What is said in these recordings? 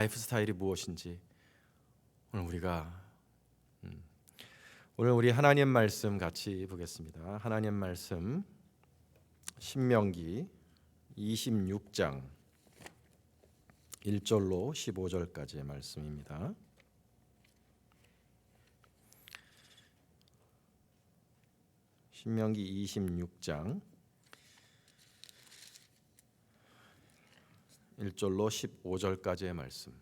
라이프 스타일이 무엇인지 오늘 우리 하나님 말씀 같이 보겠습니다. 하나님 말씀 신명기 26장 1절로 15절까지의 말씀입니다. 신명기 26장 1절로 15절까지의 말씀.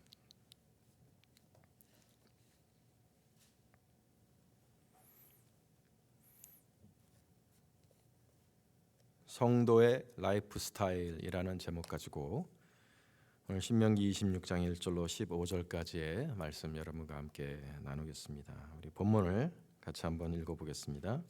성도의 라이프 스타일이라는 제목 가지고 오늘 신명기 26장 1절로 15절까지의 말씀 여러분과 함께 나누겠습니다. 우리 본문을 같이 한번 읽어보겠습니다.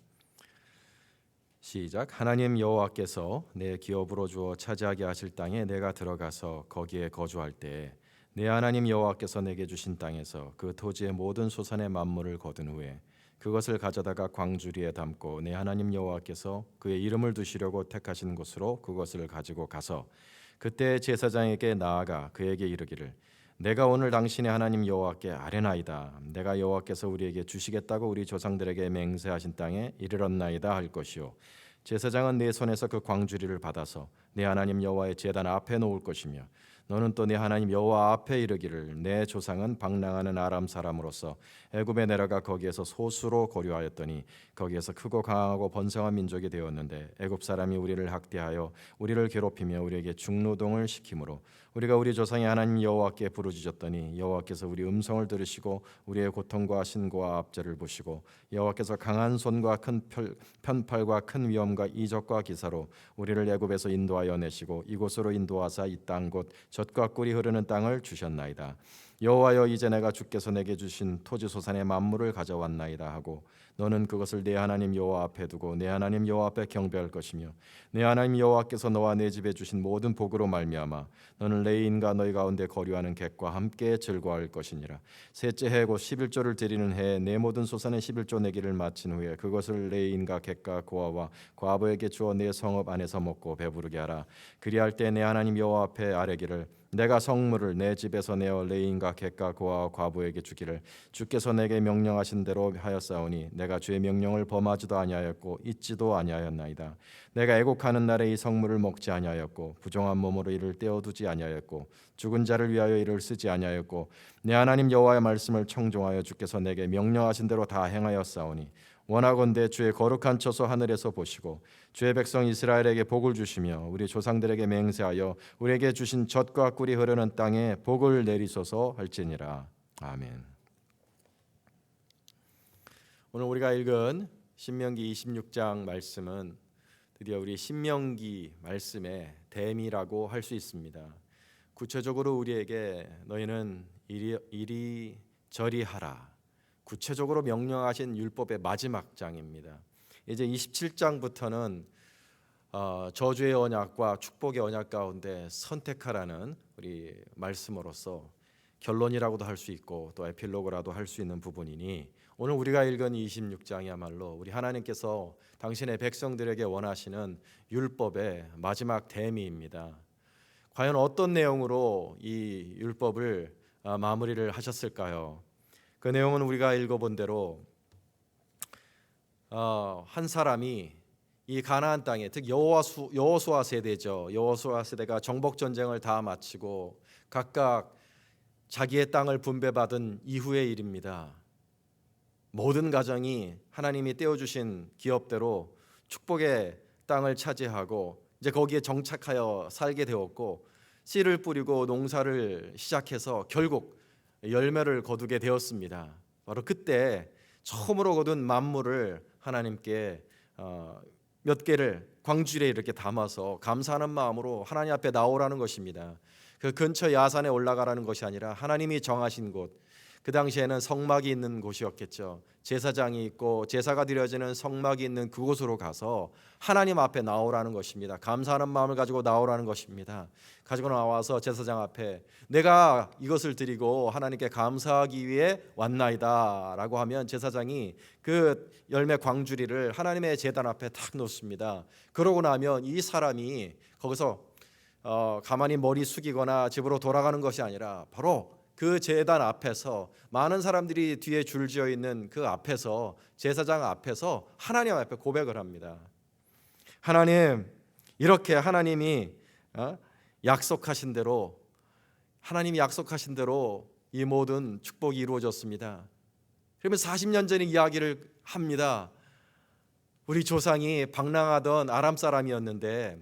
시작. 하나님 여호와께서 내 기업으로 주어 차지하게 하실 땅에 내가 들어가서 거기에 거주할 때에 내 하나님 여호와께서 내게 주신 땅에서 그 토지의 모든 소산의 만물을 거둔 후에 그것을 가져다가 광주리에 담고 내 하나님 여호와께서 그의 이름을 두시려고 택하신 곳으로 그것을 가지고 가서 그때 제사장에게 나아가 그에게 이르기를 내가 오늘 당신의 하나님 여호와께 아뢰나이다. 내가 여호와께서 우리에게 주시겠다고 우리 조상들에게 맹세하신 땅에 이르렀나이다 할 것이요 제사장은 내 손에서 그 광주리를 받아서 내 하나님 여호와의 제단 앞에 놓을 것이며 너는 또 내 하나님 여호와 앞에 이르기를 내 조상은 방랑하는 아람 사람으로서 애굽에 내려가 거기에서 소수로 거류하였더니 거기에서 크고 강하고 번성한 민족이 되었는데 애굽 사람이 우리를 학대하여 우리를 괴롭히며 우리에게 중노동을 시키므로 우리가 우리 조상의 하나님 여호와께 부르짖었더니 여호와께서 우리 음성을 들으시고 우리의 고통과 신고와 압제를 보시고 여호와께서 강한 손과 큰 편팔과 큰 위엄과 이적과 기사로 우리를 애굽에서 인도하여 내시고 이곳으로 인도하사 이 땅 곧 젖과 꿀이 흐르는 땅을 주셨나이다. 여호와여 이제 내가 주께서 내게 주신 토지 소산의 만물을 가져왔나이다 하고 너는 그것을 내 하나님 여호와 앞에 두고 내 하나님 여호와 앞에 경배할 것이며 내 하나님 여호와께서 너와 내 집에 주신 모든 복으로 말미암아 너는 레인과 너희 가운데 거류하는 객과 함께 즐거워할 것이니라. 셋째 해 곧 11조를 드리는 해에 내 모든 소산의 11조 내기를 마친 후에 그것을 레인과 객과 고아와 과부에게 주어 내 성읍 안에서 먹고 배부르게 하라. 그리할 때 내 하나님 여호와 앞에 아뢰기를 내가 성물을 내 집에서 내어 레인과 객과 고아와 과부에게 주기를 주께서 내게 명령하신 대로 하였사오니 내가 주의 명령을 범하지도 아니하였고 잊지도 아니하였나이다. 내가 애곡하는 날에 이 성물을 먹지 아니하였고 부정한 몸으로 이를 떼어두지 아니하였고 죽은 자를 위하여 이를 쓰지 아니하였고 내 하나님 여호와의 말씀을 청종하여 주께서 내게 명령하신 대로 다 행하였사오니 원하건대 주의 거룩한 처소 하늘에서 보시고 주의 백성 이스라엘에게 복을 주시며 우리 조상들에게 맹세하여 우리에게 주신 젖과 꿀이 흐르는 땅에 복을 내리소서 할지니라. 아멘. 오늘 우리가 읽은 신명기 26장 말씀은 드디어 우리 신명기 말씀의 대미라고 할 수 있습니다. 구체적으로 우리에게 너희는 이리저리 하라. 구체적으로 명령하신 율법의 마지막 장입니다. 이제 27장부터는 저주의 언약과 축복의 언약 가운데 선택하라는 우리 말씀으로서 결론이라고도 할 수 있고 또 에필로그라도 할 수 있는 부분이니 오늘 우리가 읽은 26장이야말로 우리 하나님께서 당신의 백성들에게 원하시는 율법의 마지막 대미입니다. 과연 어떤 내용으로 이 율법을 마무리를 하셨을까요? 그 내용은 우리가 읽어본 대로 한 사람이 이 가나안 땅에 특히 여호수아 세대죠. 여호수아 세대가 정복 전쟁을 다 마치고 각각 자기의 땅을 분배받은 이후의 일입니다. 모든 가정이 하나님이 떼어주신 기업대로 축복의 땅을 차지하고 이제 거기에 정착하여 살게 되었고 씨를 뿌리고 농사를 시작해서 결국 열매를 거두게 되었습니다. 바로 그때 처음으로 거둔 만물을 하나님께 몇 개를 광주리에 이렇게 담아서 감사하는 마음으로 하나님 앞에 나오라는 것입니다. 그 근처 야산에 올라가라는 것이 아니라 하나님이 정하신 곳, 그 당시에는 성막이 있는 곳이었겠죠. 제사장이 있고 제사가 드려지는 성막이 있는 그곳으로 가서 하나님 앞에 나오라는 것입니다. 감사하는 마음을 가지고 나오라는 것입니다. 가지고 나와서 제사장 앞에 내가 이것을 드리고 하나님께 감사하기 위해 왔나이다 라고 하면 제사장이 그 열매 광주리를 하나님의 제단 앞에 탁 놓습니다. 그러고 나면 이 사람이 거기서 가만히 머리 숙이거나 집으로 돌아가는 것이 아니라 바로 그 제단 앞에서 많은 사람들이 뒤에 줄지어 있는 그 앞에서 제사장 앞에서 하나님 앞에 고백을 합니다. 하나님, 이렇게 하나님이 약속하신 대로 이 모든 축복이 이루어졌습니다. 그러면 40년 전의 이야기를 합니다. 우리 조상이 방랑하던 아람 사람이었는데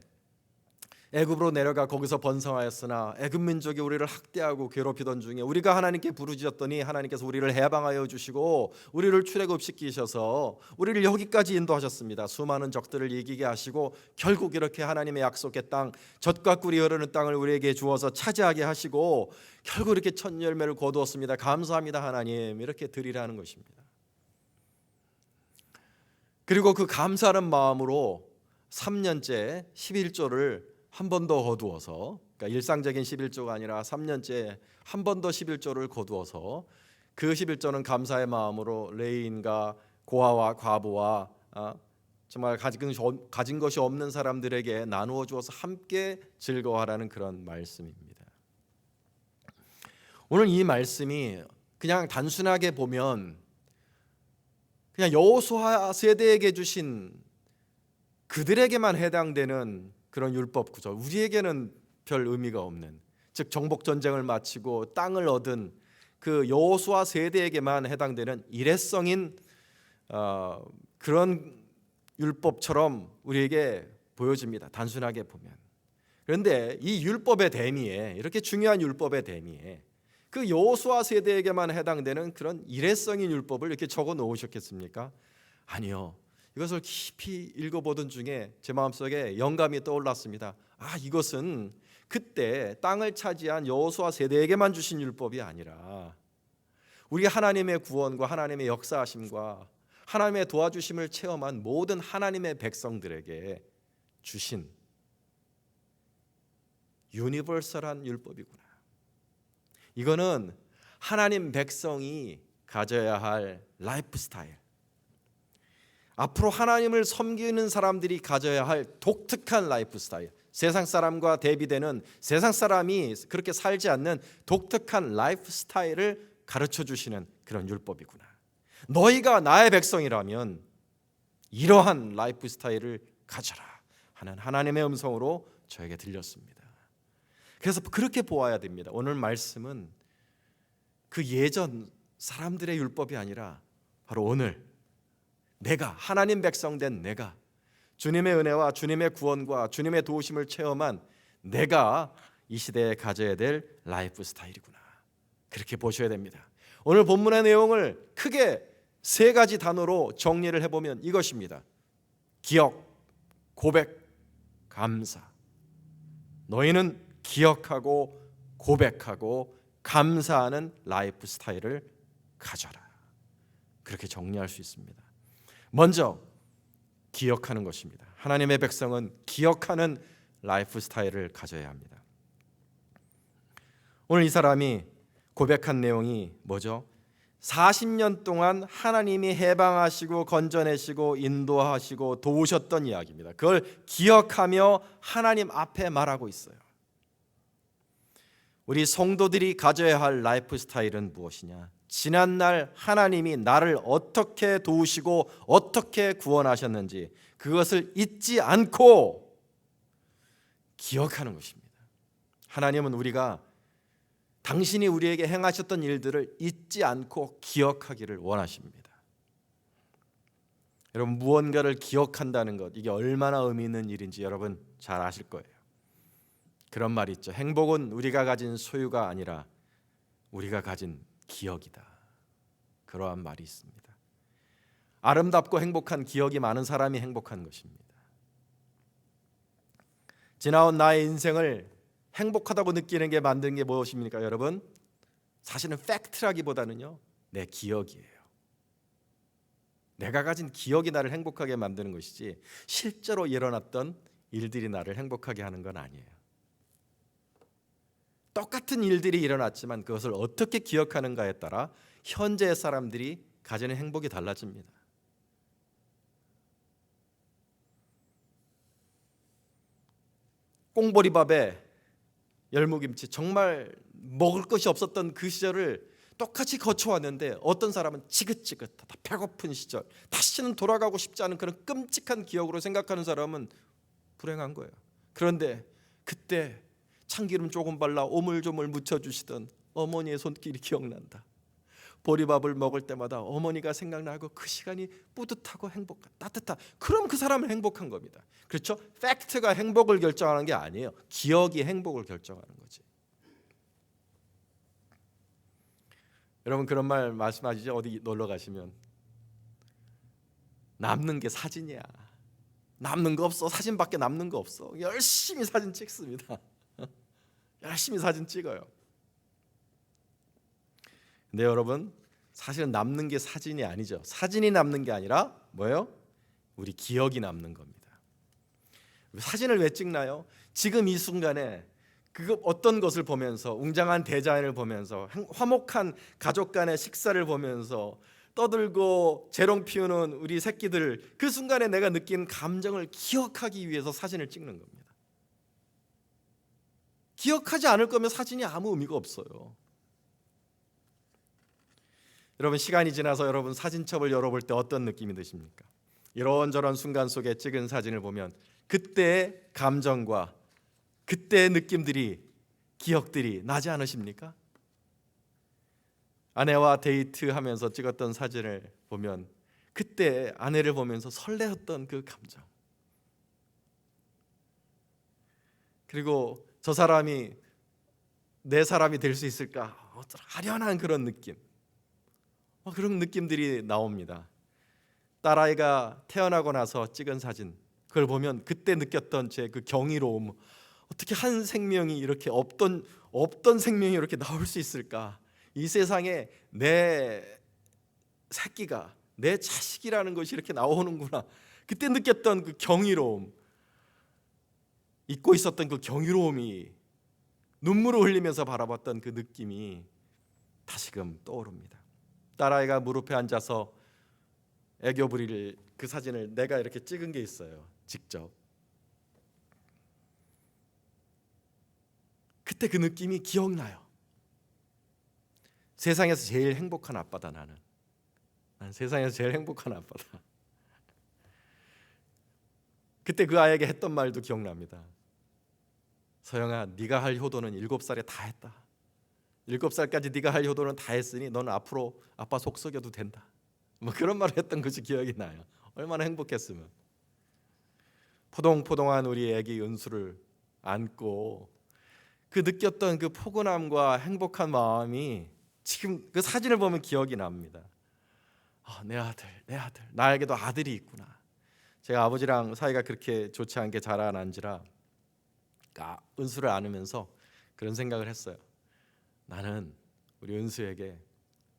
애굽으로 내려가 거기서 번성하였으나 애굽 민족이 우리를 학대하고 괴롭히던 중에 우리가 하나님께 부르짖었더니 하나님께서 우리를 해방하여 주시고 우리를 출애굽시키셔서 우리를 여기까지 인도하셨습니다. 수많은 적들을 이기게 하시고 결국 이렇게 하나님의 약속의 땅, 젖과 꿀이 흐르는 땅을 우리에게 주어서 차지하게 하시고 결국 이렇게 첫 열매를 거두었습니다. 감사합니다 하나님, 이렇게 드리라는 것입니다. 그리고 그 감사하는 마음으로 3년째 11조를 한 번 더 거두어서, 그러니까 일상적인 11조가 아니라 3년째 한 번 더 11조를 거두어서 그 11조는 감사의 마음으로 레위인과 고아와 과부와 정말 가진 것이 없는 사람들에게 나누어 주어서 함께 즐거워하라는 그런 말씀입니다. 오늘 이 말씀이 그냥 단순하게 보면 그냥 여호수아 세대에게 주신 그들에게만 해당되는 그런 율법 구절, 우리에게는 별 의미가 없는, 즉 정복 전쟁을 마치고 땅을 얻은 그 여호수아 세대에게만 해당되는 일회성인 그런 율법처럼 우리에게 보여집니다. 단순하게 보면. 그런데 이 율법의 대미에, 이렇게 중요한 율법의 대미에 그 여호수아 세대에게만 해당되는 그런 일회성인 율법을 이렇게 적어 놓으셨겠습니까? 아니요. 이것을 깊이 읽어보던 중에 제 마음속에 영감이 떠올랐습니다. 이것은 그때 땅을 차지한 여호수아 세대에게만 주신 율법이 아니라 우리 하나님의 구원과 하나님의 역사하심과 하나님의 도와주심을 체험한 모든 하나님의 백성들에게 주신 유니버설한 율법이구나. 이거는 하나님 백성이 가져야 할 라이프 스타일, 앞으로 하나님을 섬기는 사람들이 가져야 할 독특한 라이프 스타일, 세상 사람과 대비되는, 세상 사람이 그렇게 살지 않는 독특한 라이프 스타일을 가르쳐 주시는 그런 율법이구나. 너희가 나의 백성이라면 이러한 라이프 스타일을 가져라 하는 하나님의 음성으로 저에게 들렸습니다. 그래서 그렇게 보아야 됩니다. 오늘 말씀은 그 예전 사람들의 율법이 아니라 바로 오늘 내가, 하나님 백성 된 내가, 주님의 은혜와 주님의 구원과 주님의 도우심을 체험한 내가 이 시대에 가져야 될 라이프 스타일이구나, 그렇게 보셔야 됩니다. 오늘 본문의 내용을 크게 세 가지 단어로 정리를 해보면 이것입니다. 기억, 고백, 감사. 너희는 기억하고 고백하고 감사하는 라이프 스타일을 가져라, 그렇게 정리할 수 있습니다. 먼저 기억하는 것입니다. 하나님의 백성은 기억하는 라이프 스타일을 가져야 합니다. 오늘 이 사람이 고백한 내용이 뭐죠? 40년 동안 하나님이 해방하시고 건져내시고 인도하시고 도우셨던 이야기입니다. 그걸 기억하며 하나님 앞에 말하고 있어요. 우리 성도들이 가져야 할 라이프 스타일은 무엇이냐? 지난날 하나님이 나를 어떻게 도우시고 어떻게 구원하셨는지 그것을 잊지 않고 기억하는 것입니다. 하나님은 우리가 당신이 우리에게 행하셨던 일들을 잊지 않고 기억하기를 원하십니다. 여러분, 무언가를 기억한다는 것, 이게 얼마나 의미 있는 일인지 여러분 잘 아실 거예요. 그런 말이 있죠. 행복은 우리가 가진 소유가 아니라 우리가 가진 기억이다. 그러한 말이 있습니다. 아름답고 행복한 기억이 많은 사람이 행복한 것입니다. 지나온 나의 인생을 행복하다고 느끼는 게 만든 게 무엇입니까, 여러분? 사실은 팩트라기보다는요, 내 기억이에요. 내가 가진 기억이 나를 행복하게 만드는 것이지 실제로 일어났던 일들이 나를 행복하게 하는 건 아니에요. 똑같은 일들이 일어났지만 그것을 어떻게 기억하는가에 따라 현재의 사람들이 가지는 행복이 달라집니다. 꽁보리밥에 열무김치 정말 먹을 것이 없었던 그 시절을 똑같이 거쳐왔는데 어떤 사람은 지긋지긋하다, 배고픈 시절, 다시는 돌아가고 싶지 않은 그런 끔찍한 기억으로 생각하는 사람은 불행한 거예요. 그런데 그때 참기름 조금 발라 오물조물 묻혀주시던 어머니의 손길이 기억난다. 보리밥을 먹을 때마다 어머니가 생각나고 그 시간이 뿌듯하고 행복한, 따뜻한, 그럼 그 사람은 행복한 겁니다. 그렇죠? 팩트가 행복을 결정하는 게 아니에요. 기억이 행복을 결정하는 거지. 여러분 그런 말 말씀하시죠? 어디 놀러 가시면 남는 게 사진이야. 남는 거 없어. 사진밖에 남는 거 없어. 열심히 사진 찍습니다. 열심히 사진 찍어요. 근데 여러분 사실은 남는 게 사진이 아니죠. 사진이 남는 게 아니라 뭐예요? 우리 기억이 남는 겁니다. 사진을 왜 찍나요? 지금 이 순간에 그 어떤 것을 보면서, 웅장한 대자연을 보면서, 화목한 가족 간의 식사를 보면서 떠들고 재롱 피우는 우리 새끼들, 그 순간에 내가 느낀 감정을 기억하기 위해서 사진을 찍는 겁니다. 기억하지 않을 거면 사진이 아무 의미가 없어요. 여러분 시간이 지나서 여러분 사진첩을 열어볼 때 어떤 느낌이 드십니까? 이런저런 순간 속에 찍은 사진을 보면 그때의 감정과 그때의 느낌들이, 기억들이 나지 않으십니까? 아내와 데이트하면서 찍었던 사진을 보면 그때 아내를 보면서 설레었던 그 감정, 그리고 저 사람이 내 사람이 될 수 있을까? 어떤 아련한 그런 느낌, 그런 느낌들이 나옵니다. 딸아이가 태어나고 나서 찍은 사진, 그걸 보면 그때 느꼈던 제 그 경이로움, 어떻게 한 생명이 이렇게 없던 생명이 이렇게 나올 수 있을까? 이 세상에 내 새끼가, 내 자식이라는 것이 이렇게 나오는구나. 그때 느꼈던 그 경이로움, 잊고 있었던 그 경이로움이, 눈물을 흘리면서 바라봤던 그 느낌이 다시금 떠오릅니다. 딸아이가 무릎에 앉아서 애교 부릴 그 사진을 내가 이렇게 찍은 게 있어요. 직접. 그때 그 느낌이 기억나요. 세상에서 제일 행복한 아빠다 나는. 난 세상에서 제일 행복한 아빠다. 그때 그 아이에게 했던 말도 기억납니다. 서영아, 네가 할 효도는 7살에 다 했다. 7살까지 네가 할 효도는 다 했으니 너는 앞으로 아빠 속 썩여도 된다. 뭐 그런 말을 했던 것이 기억이 나요. 얼마나 행복했으면. 포동포동한 우리 애기 은수를 안고 그 느꼈던 그 포근함과 행복한 마음이 지금 그 사진을 보면 기억이 납니다. 내 아들, 나에게도 아들이 있구나. 제가 아버지랑 사이가 그렇게 좋지 않게 자라난지라 은수를 안으면서 그런 생각을 했어요. 나는 우리 은수에게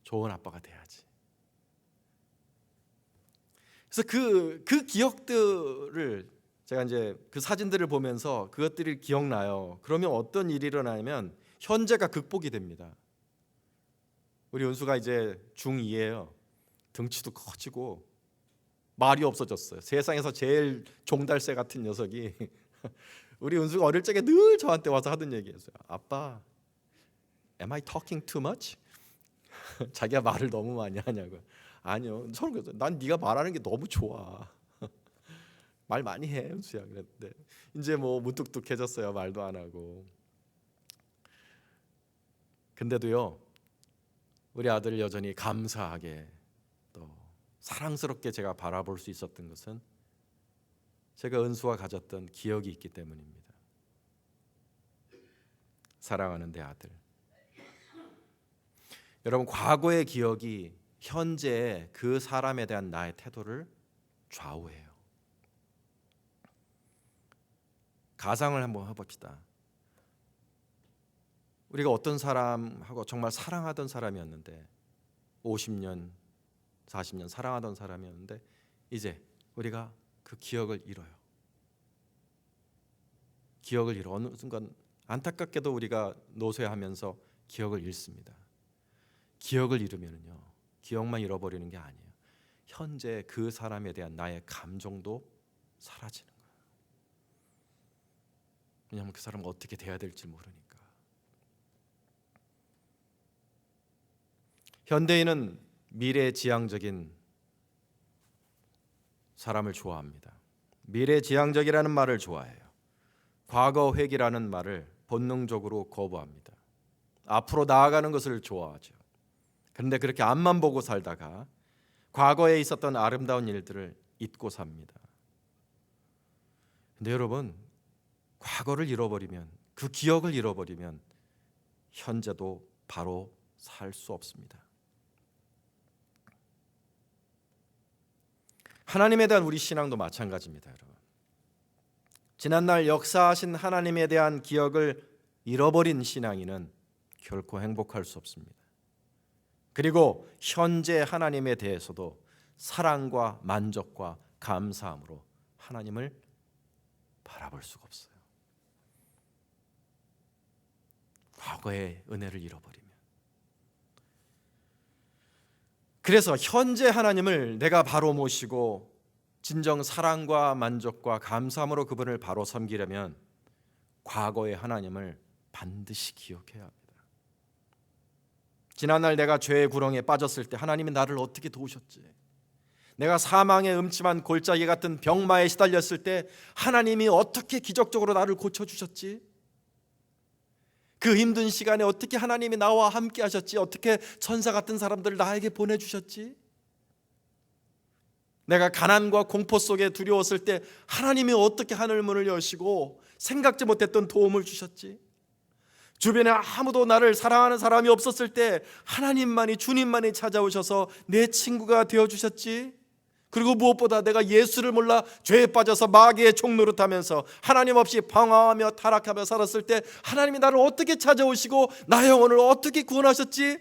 좋은 아빠가 돼야지. 그래서 그 기억들을 제가 이제 그 사진들을 보면서 그것들이 기억나요. 그러면 어떤 일이 일어나냐면 현재가 극복이 됩니다. 우리 은수가 이제 중2예요. 등치도 커지고 말이 없어졌어요. 세상에서 제일 종달새 같은 녀석이 우리 은수가 어릴 적에 늘 저한테 와서 하던 얘기였어요. 아빠, am I talking too much? 자기가 말을 너무 많이 하냐고요. 아니요. 저는 그래서 난 네가 말하는 게 너무 좋아. 말 많이 해, 은수야. 그랬는데 이제 뭐 무뚝뚝해졌어요. 말도 안 하고. 근데도요, 우리 아들을 여전히 감사하게 또 사랑스럽게 제가 바라볼 수 있었던 것은 제가 은수와 가졌던 기억이 있기 때문입니다. 사랑하는 내 아들. 여러분, 과거의 기억이 현재 그 사람에 대한 나의 태도를 좌우해요. 가상을 한번 해봅시다. 우리가 어떤 사람하고 정말 사랑하던 사람이었는데 50년, 40년 사랑하던 사람이었는데 이제 우리가 그 기억을 잃어요. 기억을 잃어. 어느 순간 안타깝게도 우리가 노쇠하면서 기억을 잃습니다. 기억을 잃으면요, 기억만 잃어버리는 게 아니에요. 현재 그 사람에 대한 나의 감정도 사라지는 거예요. 왜냐하면 그 사람은 어떻게 돼야 될지 모르니까. 현대인은 미래지향적인 사람을 좋아합니다. 미래지향적이라는 말을 좋아해요. 과거 회귀라는 말을 본능적으로 거부합니다. 앞으로 나아가는 것을 좋아하죠. 그런데 그렇게 앞만 보고 살다가 과거에 있었던 아름다운 일들을 잊고 삽니다. 근데 여러분, 과거를 잃어버리면, 그 기억을 잃어버리면 현재도 바로 살 수 없습니다. 하나님에 대한 우리 신앙도 마찬가지입니다, 여러분. 지난날 역사하신 하나님에 대한 기억을 잃어버린 신앙인은 결코 행복할 수 없습니다. 그리고 현재 하나님에 대해서도 사랑과 만족과 감사함으로 하나님을 바라볼 수가 없어요. 과거의 은혜를 잃어버리면. 그래서 현재 하나님을 내가 바로 모시고 진정 사랑과 만족과 감사함으로 그분을 바로 섬기려면 과거의 하나님을 반드시 기억해야 합니다. 지난날 내가 죄의 구렁에 빠졌을 때 하나님이 나를 어떻게 도우셨지? 내가 사망의 음침한 골짜기 같은 병마에 시달렸을 때 하나님이 어떻게 기적적으로 나를 고쳐주셨지? 그 힘든 시간에 어떻게 하나님이 나와 함께 하셨지? 어떻게 천사 같은 사람들을 나에게 보내주셨지? 내가 가난과 공포 속에 두려웠을 때 하나님이 어떻게 하늘문을 여시고 생각지 못했던 도움을 주셨지? 주변에 아무도 나를 사랑하는 사람이 없었을 때 하나님만이, 주님만이 찾아오셔서 내 친구가 되어주셨지? 그리고 무엇보다 내가 예수를 몰라 죄에 빠져서 마귀의 종노릇하면서 하나님 없이 방황하며 타락하며 살았을 때 하나님이 나를 어떻게 찾아오시고 나 영혼을 어떻게 구원하셨지?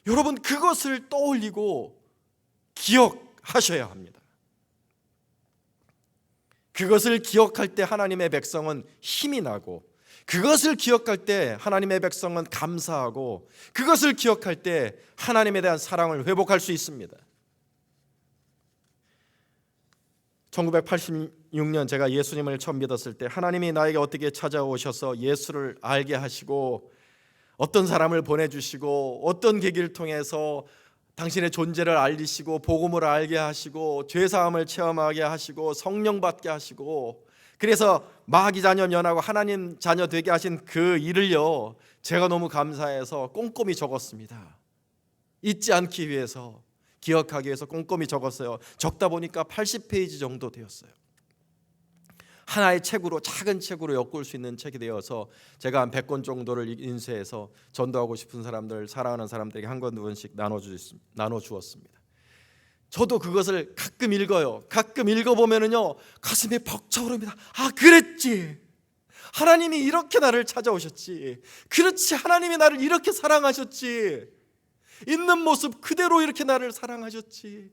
여러분, 그것을 떠올리고 기억하셔야 합니다. 그것을 기억할 때 하나님의 백성은 힘이 나고, 그것을 기억할 때 하나님의 백성은 감사하고, 그것을 기억할 때 하나님에 대한 사랑을 회복할 수 있습니다. 1986년 제가 예수님을 처음 믿었을 때 하나님이 나에게 어떻게 찾아오셔서 예수를 알게 하시고 어떤 사람을 보내주시고 어떤 계기를 통해서 당신의 존재를 알리시고 복음을 알게 하시고 죄사함을 체험하게 하시고 성령 받게 하시고, 그래서 마귀 자녀 면하고 하나님 자녀 되게 하신 그 일을요, 제가 너무 감사해서 꼼꼼히 적었습니다. 잊지 않기 위해서, 기억하기 위해서 꼼꼼히 적었어요. 적다 보니까 80페이지 정도 되었어요. 하나의 책으로, 작은 책으로 엮을 수 있는 책이 되어서 제가 한 100권 정도를 인쇄해서 전도하고 싶은 사람들, 사랑하는 사람들에게 한 권 두 권씩 나눠주었습니다. 저도 그것을 가끔 읽어요. 가끔 읽어보면은요, 가슴이 벅차오릅니다. 아, 그랬지. 하나님이 이렇게 나를 찾아오셨지. 그렇지, 하나님이 나를 이렇게 사랑하셨지. 있는 모습 그대로 이렇게 나를 사랑하셨지.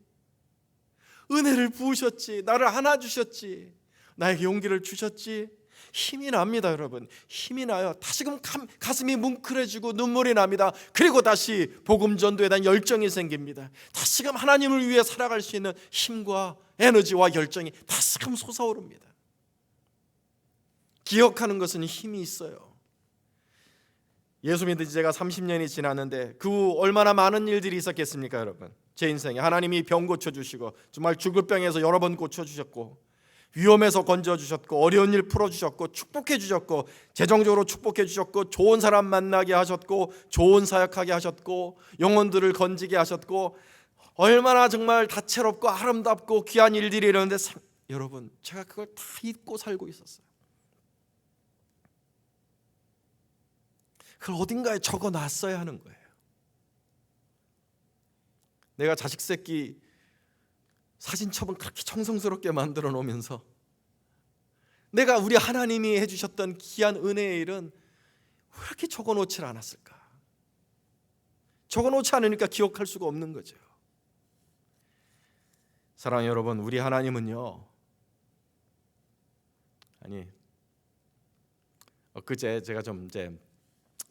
은혜를 부으셨지. 나를 안아주셨지. 나에게 용기를 주셨지. 힘이 납니다, 여러분. 힘이 나요. 다시금 가슴이 뭉클해지고 눈물이 납니다. 그리고 다시 복음 전도에 대한 열정이 생깁니다. 다시금 하나님을 위해 살아갈 수 있는 힘과 에너지와 열정이 다시금 솟아오릅니다. 기억하는 것은 힘이 있어요. 예수 믿은 지 제가 30년이 지났는데 그 후 얼마나 많은 일들이 있었겠습니까, 여러분? 제 인생에 하나님이 병 고쳐주시고, 정말 죽을 병에서 여러 번 고쳐주셨고, 위험에서 건져주셨고, 어려운 일 풀어주셨고, 축복해주셨고, 재정적으로 축복해주셨고, 좋은 사람 만나게 하셨고, 좋은 사역하게 하셨고, 영혼들을 건지게 하셨고, 얼마나 정말 다채롭고 아름답고 귀한 일들이 이러는데 여러분, 제가 그걸 다 잊고 살고 있었어요. 그걸 어딘가에 적어놨어야 하는 거예요. 내가 자식 새끼 사진첩은 그렇게 정성스럽게 만들어 놓으면서 내가 우리 하나님이 해주셨던 귀한 은혜의 일은 왜 이렇게 적어놓지 않았을까? 적어놓지 않으니까 기억할 수가 없는 거죠. 사랑하는 여러분, 우리 하나님은요, 엊그제 제가 좀 이제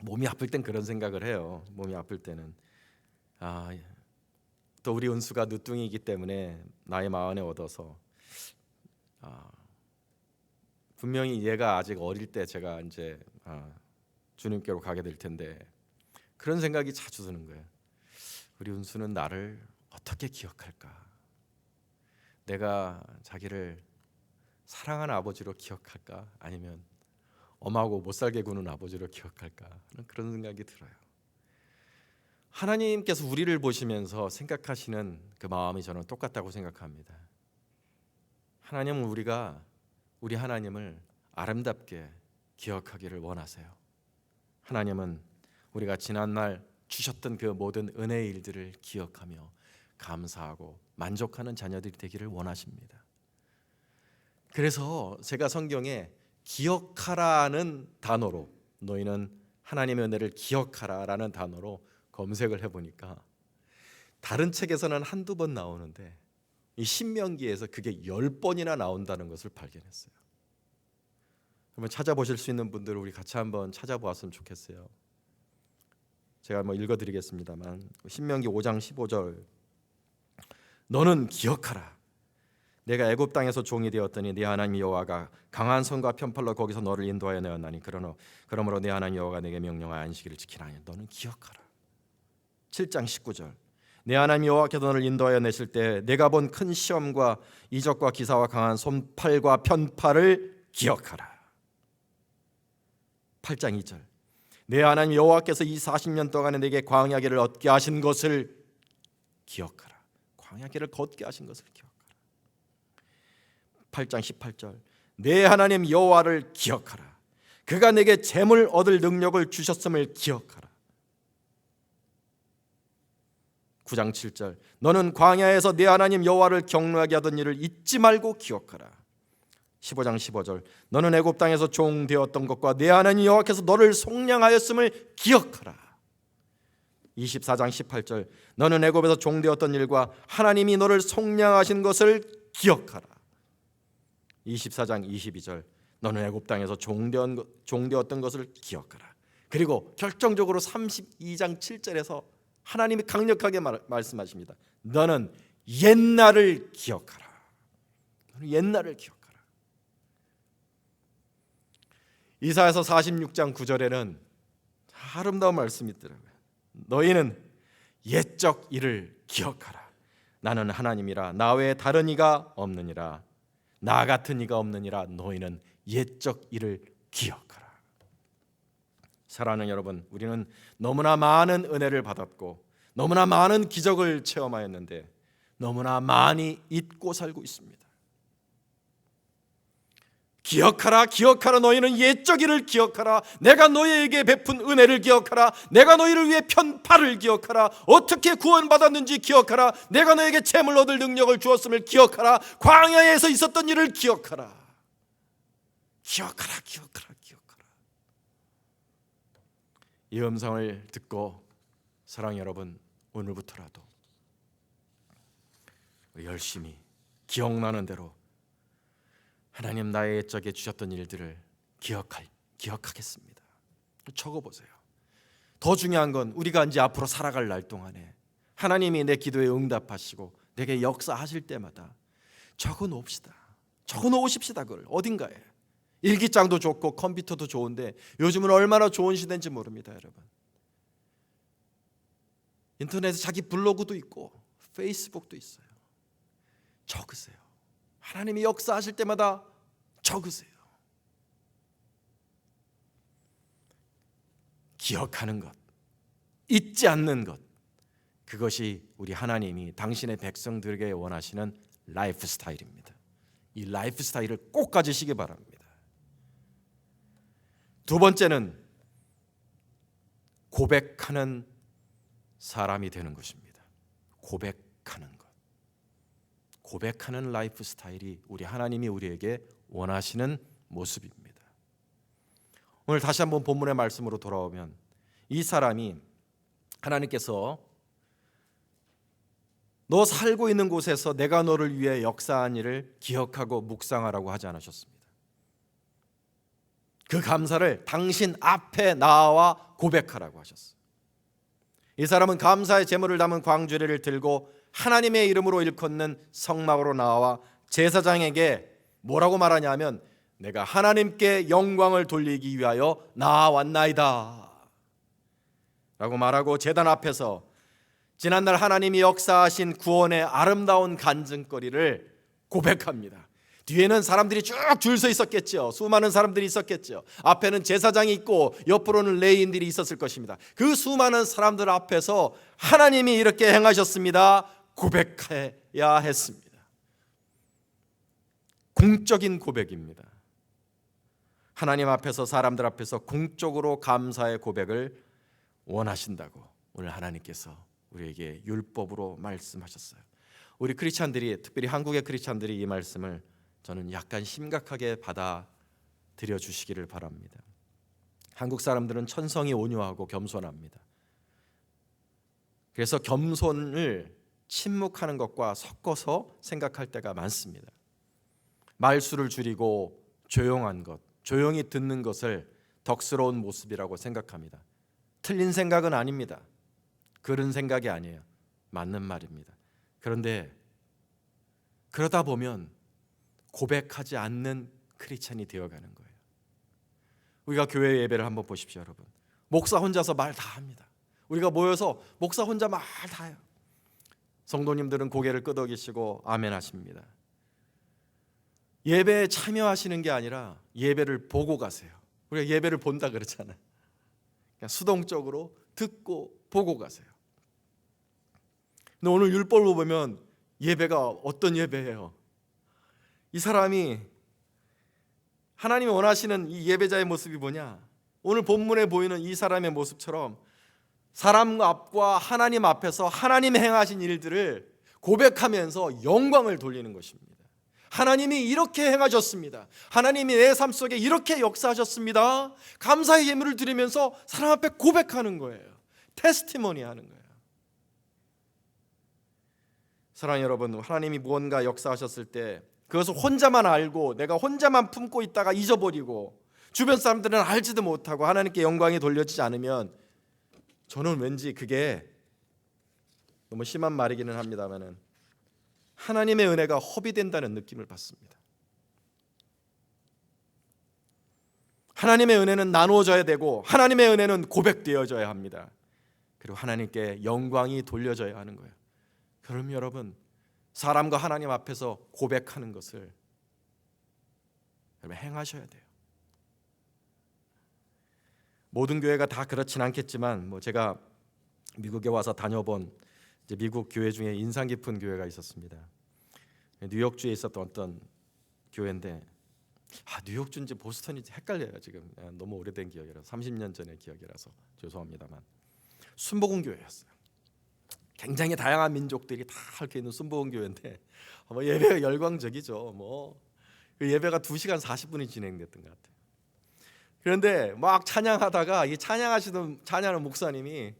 몸이 아플 땐 그런 생각을 해요. 몸이 아플 때는 또 우리 은수가 늦둥이기 때문에 나이 마흔에 얻어서 분명히 얘가 아직 어릴 때 제가 이제 주님께로 가게 될 텐데 그런 생각이 자주 드는 거예요. 우리 은수는 나를 어떻게 기억할까? 내가 자기를 사랑하는 아버지로 기억할까? 아니면 엄하고 못살게 구는 아버지로 기억할까? 그런 생각이 들어요. 하나님께서 우리를 보시면서 생각하시는 그 마음이 저는 똑같다고 생각합니다. 하나님은 우리 하나님을 아름답게 기억하기를 원하세요. 하나님은 우리가 지난날 주셨던 그 모든 은혜의 일들을 기억하며 감사하고 만족하는 자녀들이 되기를 원하십니다. 그래서 제가 성경에 기억하라는 단어로, 너희는 하나님의 은혜를 기억하라라는 단어로 검색을 해보니까 다른 책에서는 한두 번 나오는데 이 신명기에서 그게 10번이나 나온다는 것을 발견했어요. 그러면 찾아보실 수 있는 분들 우리 같이 한번 찾아보았으면 좋겠어요. 제가 읽어드리겠습니다만 신명기 5장 15절, 너는 기억하라. 내가 애굽 땅에서 종이 되었더니 네 하나님 여호와가 강한 손과 편팔로 거기서 너를 인도하여 내었나니 그러므로 네 하나님 여호와가 내게 명령하여 안식일을 지키라니 너는 기억하라. 7장 19절, 내 하나님 여호와께서 너를 인도하여 내실 때 내가 본 큰 시험과 이적과 기사와 강한 손팔과 편팔을 기억하라. 8장 2절, 내 하나님 여호와께서 이 40년 동안에 내게 광야길을 얻게 하신 것을 기억하라. 광야길을 걷게 하신 것을 기억하라. 8장 18절, 내 하나님 여호와를 기억하라. 그가 내게 재물 얻을 능력을 주셨음을 기억하라. 9장 7절, 너는 광야에서 내 하나님 여호와를 경노하게 하던 일을 잊지 말고 기억하라. 15장 15절, 너는 애굽 땅에서 종 되었던 것과 내 하나님 여호와께서 너를 속량하였음을 기억하라. 24장 18절, 너는 애굽에서 종 되었던 일과 하나님이 너를 속량하신 것을 기억하라. 24장 22절, 너는 애굽 땅에서 종 되었던 것을 기억하라. 그리고 결정적으로 32장 7절에서 하나님이 강력하게 말씀하십니다. 너는 옛날을 기억하라. 너는 옛날을 기억하라. 이사야서 46장 9절에는 아름다운 말씀이 있더라고요. 너희는 옛적 일을 기억하라. 나는 하나님이라 나 외에 다른 이가 없느니라. 나 같은 이가 없느니라. 너희는 옛적 일을 기억하라. 사랑하는 여러분, 우리는 너무나 많은 은혜를 받았고 너무나 많은 기적을 체험하였는데 너무나 많이 잊고 살고 있습니다. 기억하라, 기억하라. 너희는 옛적 일을 기억하라. 내가 너희에게 베푼 은혜를 기억하라. 내가 너희를 위해 편팔을 기억하라. 어떻게 구원받았는지 기억하라. 내가 너에게 재물 얻을 능력을 주었음을 기억하라. 광야에서 있었던 일을 기억하라. 기억하라, 기억하라, 기억하라. 이 음성을 듣고 사랑 여러분, 오늘부터라도 열심히 기억나는 대로 하나님 나의 옛적에 주셨던 일들을 기억하겠습니다. 적어보세요. 더 중요한 건 우리가 이제 앞으로 살아갈 날 동안에 하나님이 내 기도에 응답하시고 내게 역사하실 때마다 적어놓읍시다. 적어놓으십시다. 그걸 어딘가에. 일기장도 좋고 컴퓨터도 좋은데 요즘은 얼마나 좋은 시대인지 모릅니다, 여러분. 인터넷에 자기 블로그도 있고 페이스북도 있어요. 적으세요. 하나님이 역사하실 때마다 적으세요. 기억하는 것, 잊지 않는 것, 그것이 우리 하나님이 당신의 백성들에게 원하시는 라이프 스타일입니다. 이 라이프 스타일을 꼭 가지시기 바랍니다. 두 번째는 고백하는 사람이 되는 것입니다. 고백하는 것. 고백하는 라이프 스타일이 우리 하나님이 우리에게 원하시는 모습입니다. 오늘 다시 한번 본문의 말씀으로 돌아오면 이 사람이 하나님께서 너 살고 있는 곳에서 내가 너를 위해 역사한 일을 기억하고 묵상하라고 하지 않으셨습니다. 그 감사를 당신 앞에 나와 고백하라고 하셨어요. 이 사람은 감사의 제물을 담은 광주리를 들고 하나님의 이름으로 일컫는 성막으로 나와 제사장에게 뭐라고 말하냐면 내가 하나님께 영광을 돌리기 위하여 나아왔나이다 라고 말하고 제단 앞에서 지난날 하나님이 역사하신 구원의 아름다운 간증거리를 고백합니다. 뒤에는 사람들이 쭉 줄 서 있었겠죠. 수많은 사람들이 있었겠죠. 앞에는 제사장이 있고 옆으로는 레위인들이 있었을 것입니다. 그 수많은 사람들 앞에서 하나님이 이렇게 행하셨습니다 고백해야 했습니다. 공적인 고백입니다. 하나님 앞에서, 사람들 앞에서 공적으로 감사의 고백을 원하신다고 오늘 하나님께서 우리에게 율법으로 말씀하셨어요. 우리 크리스찬들이, 특별히 한국의 크리스찬들이 이 말씀을 저는 약간 심각하게 받아들여 주시기를 바랍니다. 한국 사람들은 천성이 온유하고 겸손합니다. 그래서 겸손을 침묵하는 것과 섞어서 생각할 때가 많습니다. 말수를 줄이고 조용한 것, 조용히 듣는 것을 덕스러운 모습이라고 생각합니다. 틀린 생각은 아닙니다. 그런 생각이 아니에요. 맞는 말입니다. 그런데 그러다 보면 고백하지 않는 크리스찬이 되어가는 거예요. 우리가 교회 예배를 한번 보십시오, 여러분. 목사 혼자서 말 다 합니다. 우리가 모여서 목사 혼자 말 다 해요. 성도님들은 고개를 끄덕이시고 아멘 하십니다. 예배에 참여하시는 게 아니라 예배를 보고 가세요. 우리가 예배를 본다 그러잖아요. 그냥 수동적으로 듣고 보고 가세요. 근데 오늘 율법을 보면 예배가 어떤 예배예요? 이 사람이, 하나님이 원하시는 이 예배자의 모습이 뭐냐? 오늘 본문에 보이는 이 사람의 모습처럼 사람 앞과 하나님 앞에서 하나님이 행하신 일들을 고백하면서 영광을 돌리는 것입니다. 하나님이 이렇게 행하셨습니다. 하나님이 내 삶 속에 이렇게 역사하셨습니다. 감사의 예물을 드리면서 사람 앞에 고백하는 거예요. 테스티모니 하는 거예요. 사랑하는 여러분, 하나님이 무언가 역사하셨을 때 그것을 혼자만 알고 내가 혼자만 품고 있다가 잊어버리고 주변 사람들은 알지도 못하고 하나님께 영광이 돌려지지 않으면 저는 왠지 그게 너무 심한 말이기는 합니다만은 하나님의 은혜가 허비된다는 느낌을 받습니다. 하나님의 은혜는 나누어져야 되고 하나님의 은혜는 고백되어져야 합니다. 그리고 하나님께 영광이 돌려져야 하는 거예요. 그럼 여러분, 사람과 하나님 앞에서 고백하는 것을 여러분 행하셔야 돼요. 모든 교회가 다 그렇진 않겠지만 제가 미국에 와서 다녀본 미국 교회 중에 인상 깊은 교회가 있었습니다. 뉴욕주에 있었던 어떤 교회인데 뉴욕주인지 보스턴인지 헷갈려요. 지금 너무 오래된 기억이라서 30년 전의 기억이라서 죄송합니다만 순복음 교회였어요. 굉장히 다양한 민족들이 다 이렇게 있는 순복음 교회인데 예배가 열광적이죠. 그 예배가 2시간 40분이 진행됐던 것 같아요. 그런데 막 찬양하다가 이 찬양하는 목사님이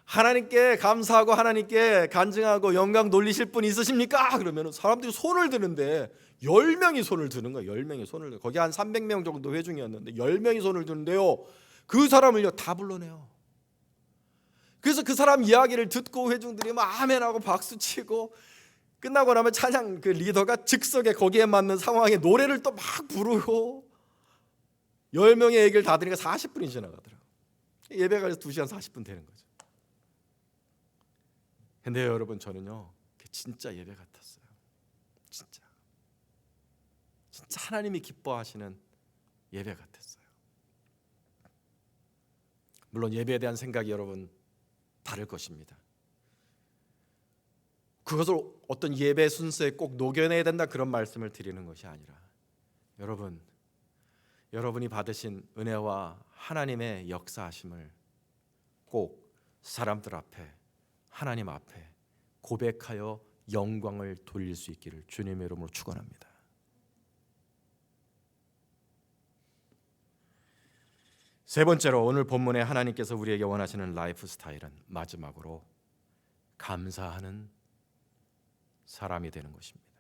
하나님께 감사하고 하나님께 간증하고 영광 돌리실 분 있으십니까? 그러면 사람들이 손을 드는데 10명이 손을 드는 거예요. 10명이 손을 드는. 거기 한 300명 정도 회중이었는데 10명이 손을 드는데요. 그 사람을요 다 불러내요. 그래서 그 사람 이야기를 듣고 회중들이 막 아멘하고 박수치고 끝나고 나면 찬양 그 리더가 즉석에 거기에 맞는 상황에 노래를 또 막 부르고 10명의 얘기를 다 들으니까 40분이 지나가더라고요. 예배가 2시간 40분 되는 거죠. 근데 여러분, 저는요 진짜 예배 같았어요. 진짜 하나님이 기뻐하시는 예배 같았어요. 물론 예배에 대한 생각이 여러분 다를 것입니다. 그것을 어떤 예배 순서에 꼭 녹여내야 된다 그런 말씀을 드리는 것이 아니라 여러분이 받으신 은혜와 하나님의 역사하심을 꼭 사람들 앞에, 하나님 앞에 고백하여 영광을 돌릴 수 있기를 주님의 이름으로 축원합니다. 세 번째로 오늘 본문에 하나님께서 우리에게 원하시는 라이프 스타일은 마지막으로 감사하는 사람이 되는 것입니다.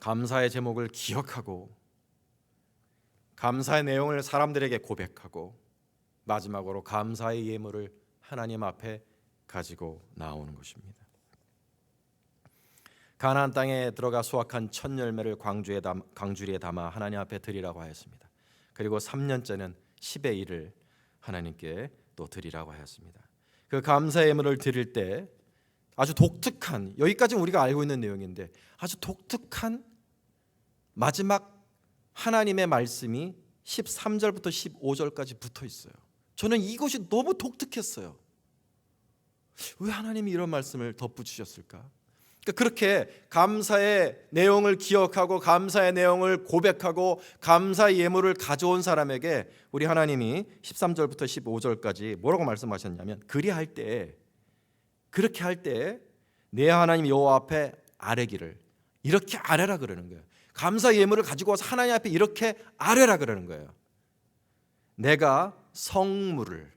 감사의 제목을 기억하고 감사의 내용을 사람들에게 고백하고 마지막으로 감사의 예물을 하나님 앞에 가지고 나오는 것입니다. 가나안 땅에 들어가 수확한 첫 열매를 광주리에 담아 하나님 앞에 드리라고 하였습니다. 그리고 3년째는 10의 1을 하나님께 또 드리라고 하였습니다. 그 감사의 예물을 드릴 때 아주 독특한, 여기까지는 우리가 알고 있는 내용인데 아주 독특한 마지막 하나님의 말씀이 13절부터 15절까지 붙어 있어요. 저는 이것이 너무 독특했어요. 왜 하나님이 이런 말씀을 덧붙이셨을까? 그렇게 감사의 내용을 기억하고 감사의 내용을 고백하고 감사의 예물을 가져온 사람에게 우리 하나님이 13절부터 15절까지 뭐라고 말씀하셨냐면, 그렇게 할 때 내 하나님 여호와 앞에 아뢰기를, 이렇게 아뢰라 그러는 거예요. 감사의 예물을 가지고 와서 하나님 앞에 이렇게 아뢰라 그러는 거예요. 내가 성물을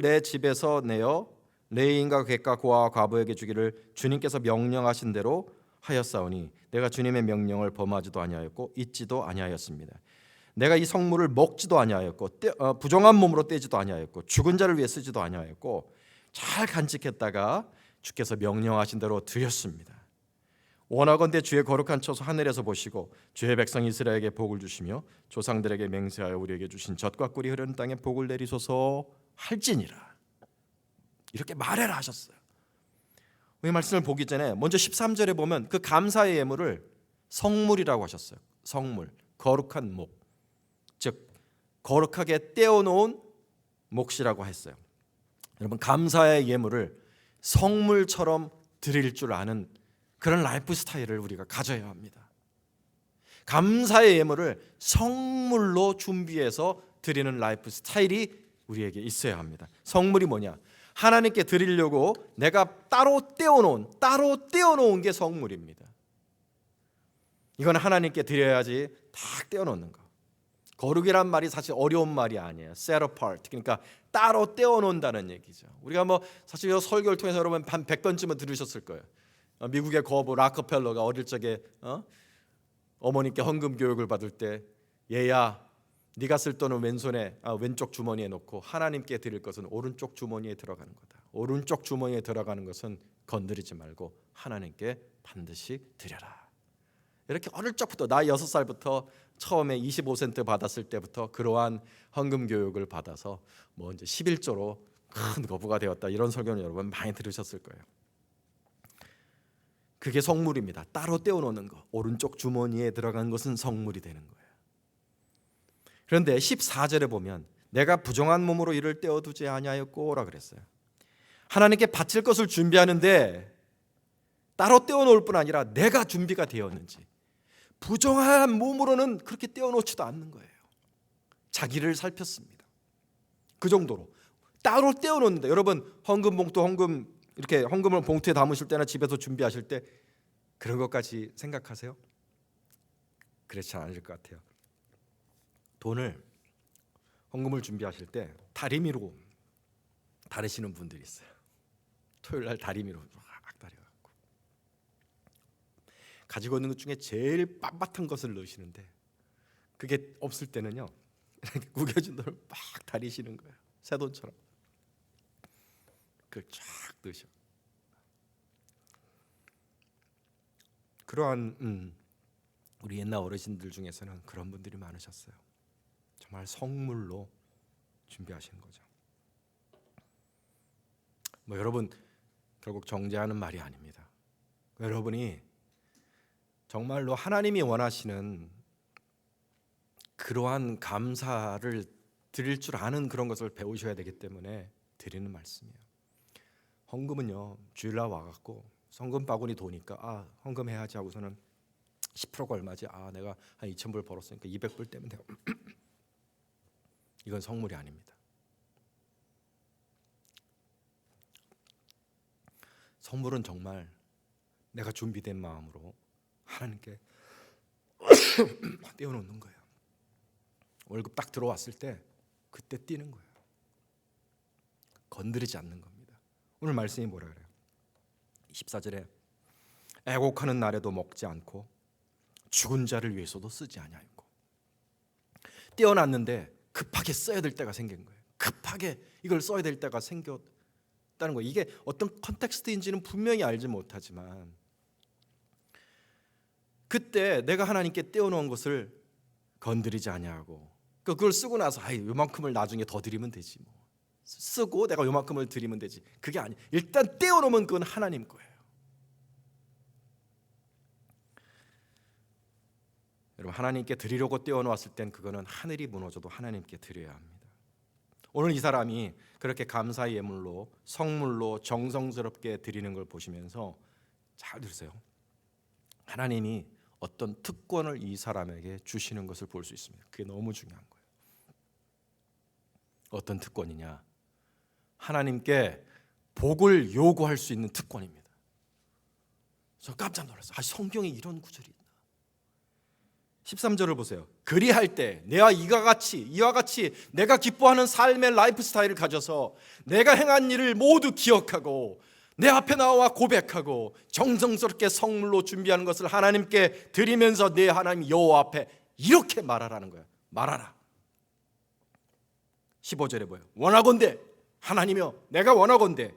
내 집에서 내어 레위인과 객과 고아와 과부에게 주기를 주님께서 명령하신 대로 하였사오니 내가 주님의 명령을 범하지도 아니하였고 잊지도 아니하였습니다. 내가 이 성물을 먹지도 아니하였고 부정한 몸으로 떼지도 아니하였고 죽은 자를 위해 쓰지도 아니하였고 잘 간직했다가 주께서 명령하신 대로 드렸습니다. 원하건대 주의 거룩한 처소 하늘에서 보시고 주의 백성 이스라엘에게 복을 주시며 조상들에게 맹세하여 우리에게 주신 젖과 꿀이 흐르는 땅에 복을 내리소서 할지니라. 이렇게 말해라 하셨어요. 이 말씀을 보기 전에 먼저 13절에 보면 그 감사의 예물을 성물이라고 하셨어요. 성물, 거룩한 목, 즉 거룩하게 떼어놓은 몫이라고 했어요. 여러분, 감사의 예물을 성물처럼 드릴 줄 아는 그런 라이프 스타일을 우리가 가져야 합니다. 감사의 예물을 성물로 준비해서 드리는 라이프 스타일이 우리에게 있어야 합니다. 성물이 뭐냐? 하나님께 드리려고 내가 따로 떼어놓은 게 성물입니다. 이건 하나님께 드려야지 딱 떼어놓는 거. 거룩이란 말이 사실 어려운 말이 아니에요. set apart, 그러니까 따로 떼어놓는다는 얘기죠. 우리가 사실 이 설교를 통해서 여러분 한 100번쯤은 들으셨을 거예요. 미국의 거부 락커펠러가 어릴 적에 어머니께 헌금 교육을 받을 때, 얘야, 네가 쓸 돈은 왼쪽 주머니에 넣고 하나님께 드릴 것은 오른쪽 주머니에 들어가는 거다. 오른쪽 주머니에 들어가는 것은 건드리지 말고 하나님께 반드시 드려라. 이렇게 어릴 적부터, 나 6살부터 처음에 25센트 받았을 때부터 그러한 헌금 교육을 받아서 이제 11조로 큰 거부가 되었다. 이런 설교는 여러분 많이 들으셨을 거예요. 그게 성물입니다. 따로 떼어놓는 거. 오른쪽 주머니에 들어간 것은 성물이 되는 거예요. 그런데 14절에 보면 내가 부정한 몸으로 이를 떼어두지 아니하였고라 그랬어요. 하나님께 바칠 것을 준비하는데 따로 떼어놓을 뿐 아니라 내가 준비가 되었는지, 부정한 몸으로는 그렇게 떼어놓지도 않는 거예요. 자기를 살폈습니다. 그 정도로 따로 떼어놓는다. 여러분, 이렇게 헌금을 봉투에 담으실 때나 집에서 준비하실 때 그런 것까지 생각하세요? 그렇지 않을 것 같아요. 헌금을 준비하실 때 다리미로 다루시는 분들이 있어요. 토요일 날 다리미로 막 다려갖고 가지고 있는 것 중에 제일 빳빳한 것을 넣으시는데, 그게 없을 때는요 이렇게 구겨진 돈을 막 다리시는 거예요. 새 돈처럼 그걸 쫙 넣으셔. 그러한 우리 옛날 어르신들 중에서는 그런 분들이 많으셨어요. 정말 성물로 준비하시는 거죠. 여러분, 결국 정죄하는 말이 아닙니다. 여러분이 정말로 하나님이 원하시는 그러한 감사를 드릴 줄 아는 그런 것을 배우셔야 되기 때문에 드리는 말씀이에요. 헌금은요, 주일날 와갖고 헌금 바구니 도니까 헌금해야지 하고서는 10%가 얼마지? 내가 한 2,000불 벌었으니까 200불 떼면 돼요. 이건 성물이 아닙니다. 성물은 정말 내가 준비된 마음으로 하나님께 떼어놓는 거예요. 월급 딱 들어왔을 때 그때 뛰는 거예요. 건드리지 않는 겁니다. 오늘 말씀이 뭐라 그래요? 14절에 애곡하는 날에도 먹지 않고 죽은 자를 위해서도 쓰지 아니하였고. 떼어놨는데 급하게 써야 될 때가 생긴 거예요. 급하게 이걸 써야 될 때가 거예요. 이게 어떤 컨텍스트인지는 분명히 알지 못하지만 그때 내가 하나님께 떼어놓은 것을 건드리지 아니하고 그걸 쓰고 나서 요만큼을 나중에 더 드리면 되지 뭐. 쓰고 내가 요만큼을 드리면 되지. 그게 아니. 일단 떼어놓으면 그건 하나님 거예요. 여러분, 하나님께 드리려고 떼어놓았을 땐 그거는 하늘이 무너져도 하나님께 드려야 합니다. 오늘 이 사람이 그렇게 감사의 예물로 성물로 정성스럽게 드리는 걸 보시면서 잘 들으세요. 하나님이 어떤 특권을 이 사람에게 주시는 것을 볼 수 있습니다. 그게 너무 중요한 거예요. 어떤 특권이냐? 하나님께 복을 요구할 수 있는 특권입니다. 저 깜짝 놀랐어요. 성경에 이런 구절이 있나? 13절을 보세요. 그리할 때 내가 이와 같이 내가 기뻐하는 삶의 라이프 스타일을 가져서 내가 행한 일을 모두 기억하고 내 앞에 나와 고백하고 정성스럽게 성물로 준비하는 것을 하나님께 드리면서 내 하나님 여호와 앞에 이렇게 말하라는 거예요. 말하라. 15절에 뭐예요? 원하건대 하나님이여 내가 원하건대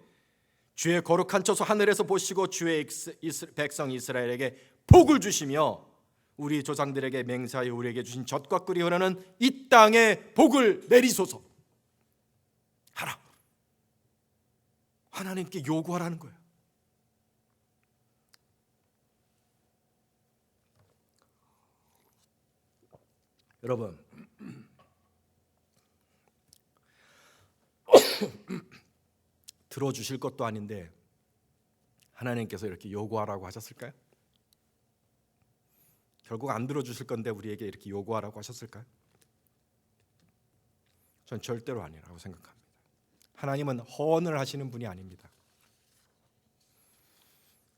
주의 거룩한 처소 하늘에서 보시고 주의 백성 이스라엘에게 복을 주시며 우리 조상들에게 맹세하여 우리에게 주신 젖과 꿀이 흐르는 이 땅에 복을 내리소서 하라. 하나님께 요구하라는 거예요. 여러분, 들어주실 것도 아닌데 하나님께서 이렇게 요구하라고 하셨을까요? 결국 안 들어주실 건데 우리에게 이렇게 요구하라고 하셨을까요? 전 절대로 아니라고 생각합니다. 하나님은 허언을 하시는 분이 아닙니다.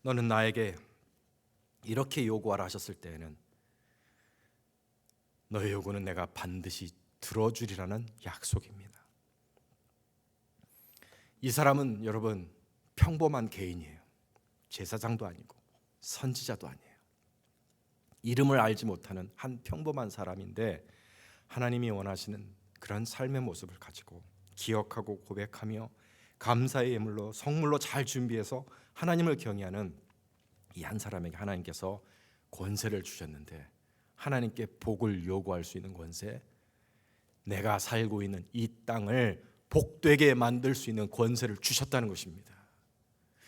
너는 나에게 이렇게 요구하라 하셨을 때에는 너의 요구는 내가 반드시 들어주리라는 약속입니다. 이 사람은 여러분 평범한 개인이에요. 제사장도 아니고 선지자도 아니에요. 이름을 알지 못하는 한 평범한 사람인데 하나님이 원하시는 그런 삶의 모습을 가지고 기억하고 고백하며 감사의 예물로 성물로 잘 준비해서 하나님을 경외하는 이 한 사람에게 하나님께서 권세를 주셨는데 하나님께 복을 요구할 수 있는 권세, 내가 살고 있는 이 땅을 복되게 만들 수 있는 권세를 주셨다는 것입니다.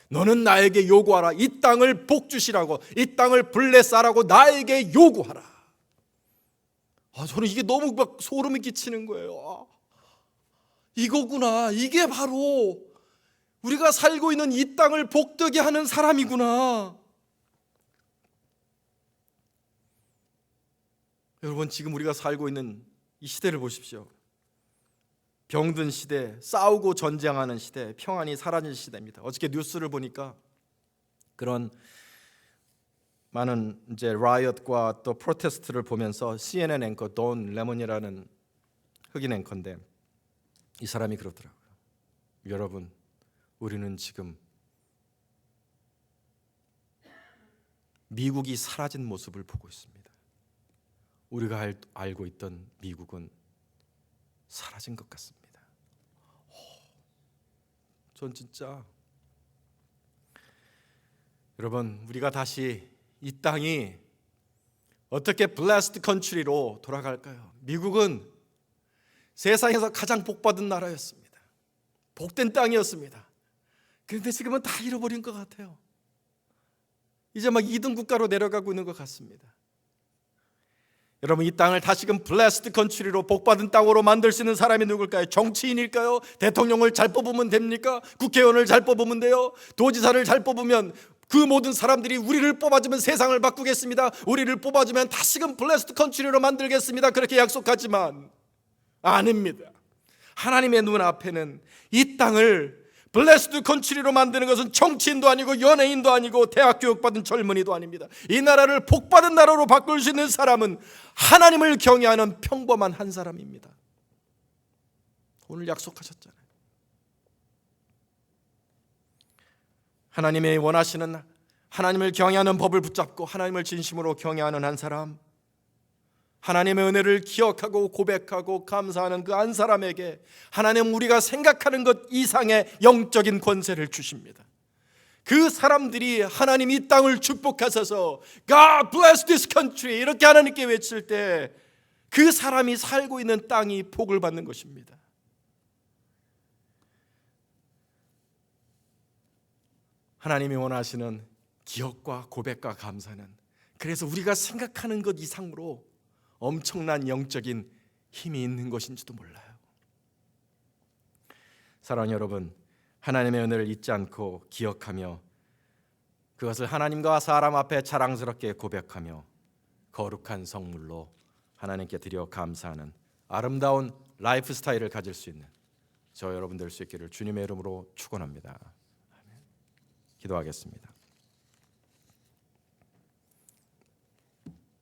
너는 나에게 요구하라. 이 땅을 복 주시라고, 이 땅을 블레스하라고 나에게 요구하라. 저는 이게 너무 막 소름이 끼치는 거예요. 이거구나. 이게 바로 우리가 살고 있는 이 땅을 복되게 하는 사람이구나. 여러분, 지금 우리가 살고 있는 이 시대를 보십시오. 병든 시대, 싸우고 전쟁하는 시대, 평안이 사라진 시대입니다. 어저께 뉴스를 보니까 그런 많은 이제 라이엇과 또 프로테스트를 보면서 CNN 앵커 돈 레몬이라는 흑인 앵커인데 이 사람이 그러더라고요. 여러분, 우리는 지금 미국이 사라진 모습을 보고 있습니다. 우리가 알고 있던 미국은 사라진 것 같습니다. 전 진짜 여러분, 우리가 다시 이 땅이 어떻게 블레스드 컨트리로 돌아갈까요? 미국은 세상에서 가장 복받은 나라였습니다. 복된 땅이었습니다. 그런데 지금은 다 잃어버린 것 같아요. 이제 막 2등 국가로 내려가고 있는 것 같습니다. 여러분, 이 땅을 다시금 블레스드 컨트리로 복받은 땅으로 만들 수 있는 사람이 누굴까요? 정치인일까요? 대통령을 잘 뽑으면 됩니까? 국회의원을 잘 뽑으면 돼요? 도지사를 잘 뽑으면 그 모든 사람들이 우리를 뽑아주면 세상을 바꾸겠습니다. 우리를 뽑아주면 다시금 블레스드 컨트리로 만들겠습니다. 그렇게 약속하지만 아닙니다. 하나님의 눈앞에는 이 땅을 블레스드 컨트리로 만드는 것은 정치인도 아니고 연예인도 아니고 대학 교육받은 젊은이도 아닙니다. 이 나라를 복받은 나라로 바꿀 수 있는 사람은 하나님을 경외하는 평범한 한 사람입니다. 오늘 약속하셨잖아요. 하나님의 원하시는 하나님을 경외하는 법을 붙잡고 하나님을 진심으로 경외하는 한 사람, 하나님의 은혜를 기억하고 고백하고 감사하는 그 한 사람에게 하나님 우리가 생각하는 것 이상의 영적인 권세를 주십니다. 그 사람들이 하나님 이 땅을 축복하셔서 God bless this country 이렇게 하나님께 외칠 때 그 사람이 살고 있는 땅이 복을 받는 것입니다. 하나님이 원하시는 기억과 고백과 감사는 그래서 우리가 생각하는 것 이상으로 엄청난 영적인 힘이 있는 것인지도 몰라요. 사랑하는 여러분, 하나님의 은혜를 잊지 않고 기억하며 그것을 하나님과 사람 앞에 자랑스럽게 고백하며 거룩한 성물로 하나님께 드려 감사하는 아름다운 라이프 스타일을 가질 수 있는 저 여러분 될 수 있기를 주님의 이름으로 축원합니다. 기도하겠습니다.